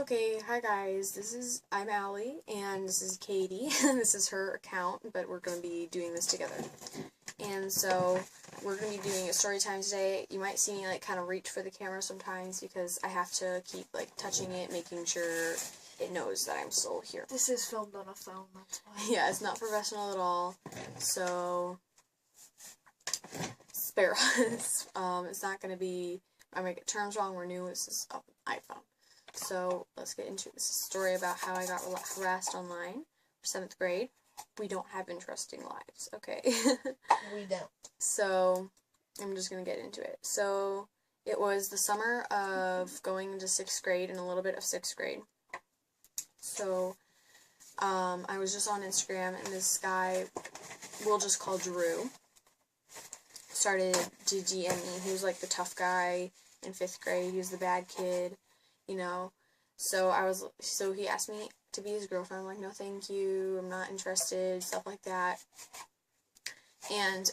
Okay, hi guys, I'm Allie, and this is Katie, this is her account, but we're going to be doing this together. And so, we're going to be doing a story time today. You might see me, kind of reach for the camera sometimes, because I have to keep, touching it, making sure it knows that I'm still here. This is filmed on a phone, that's why. Yeah, it's not professional at all, so spare us. It's not going to be, I might get terms wrong, we're new, this is an iPhone. So, let's get into it. This is a story about how I got harassed online for 7th grade. We don't have interesting lives, okay? We don't. So, I'm just going to get into it. So, it was the summer of going into 6th grade and a little bit of 6th grade. So, I was just on Instagram, and this guy, we'll just call Drew, started to DM me. He was, the tough guy in 5th grade. He was the bad kid. You know, so he asked me to be his girlfriend. I'm like, no, thank you, I'm not interested, stuff like that. And,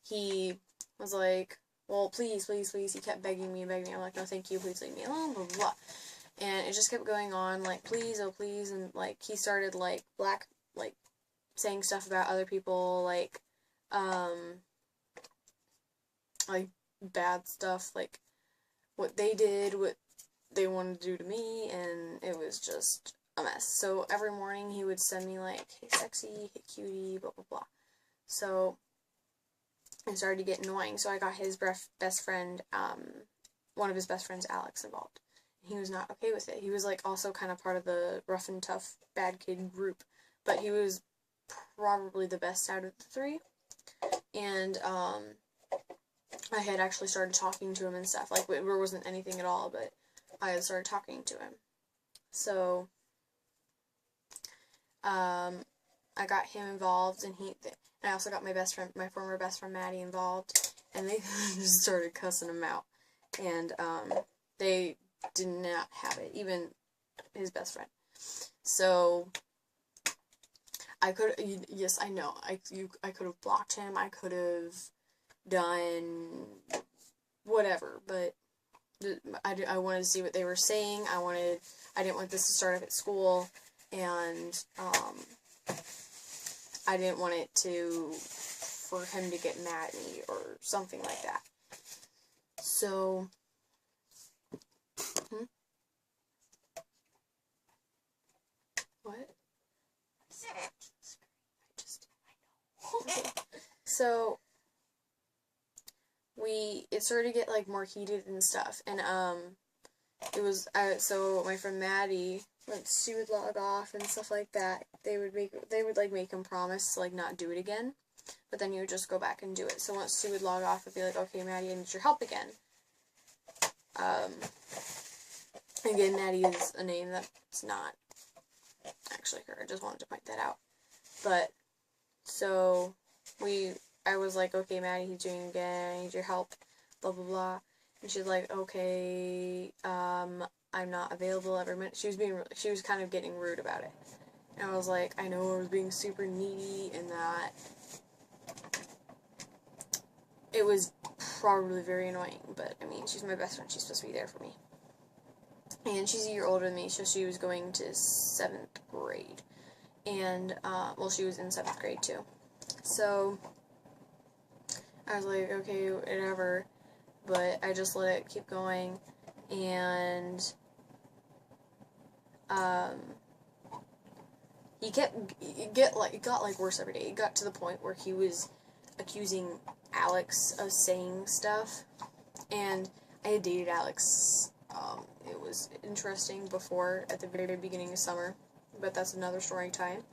he was like, well, please, please, please, he kept begging me and begging me. I'm like, no, thank you, please leave me alone, blah, blah, blah. And it just kept going on, please, oh, please, and, he started, saying stuff about other people, bad stuff, what they did, what they wanted to do to me, and it was just a mess. So every morning he would send me hey sexy, hey cutie, blah blah blah. So it started to get annoying. So I got his best friend, one of his best friends, Alex, involved. He was not okay with it. He was also kind of part of the rough and tough bad kid group, but he was probably the best out of the three. And I had actually started talking to him and stuff. There wasn't anything at all, but I had started talking to him. So, I got him involved, and I also got my former best friend Maddie involved, and they just started cussing him out. And, they did not have it, even his best friend. So, yes, I know, I could have blocked him, I could have done whatever, but I wanted to see what they were saying. I didn't want this to start up at school, and I didn't want it for him to get mad at me or something like that. So, what? So, it started to get, more heated and stuff, and, so my friend Maddie, she would log off and stuff like that. They would make him promise to, not do it again, but then he would just go back and do it. So once she would log off, it'd be like, okay, Maddie, I need your help again. Again, Maddie is a name that's not actually her. I just wanted to point that out. But, so, I was like, okay, Maddie, he's doing it again, I need your help, blah, blah, blah. And she's like, okay, I'm not available every minute. She was kind of getting rude about it. And I was like, I know I was being super needy, and that it was probably very annoying, but, I mean, she's my best friend, she's supposed to be there for me. And she's a year older than me, so she was going to 7th grade. And, she was in 7th grade, too. So, I was like, okay, whatever, but I just let it keep going, and, it got, worse every day. It got to the point where he was accusing Alex of saying stuff, and I had dated Alex. It was interesting before, at the very beginning of summer, but that's another story time.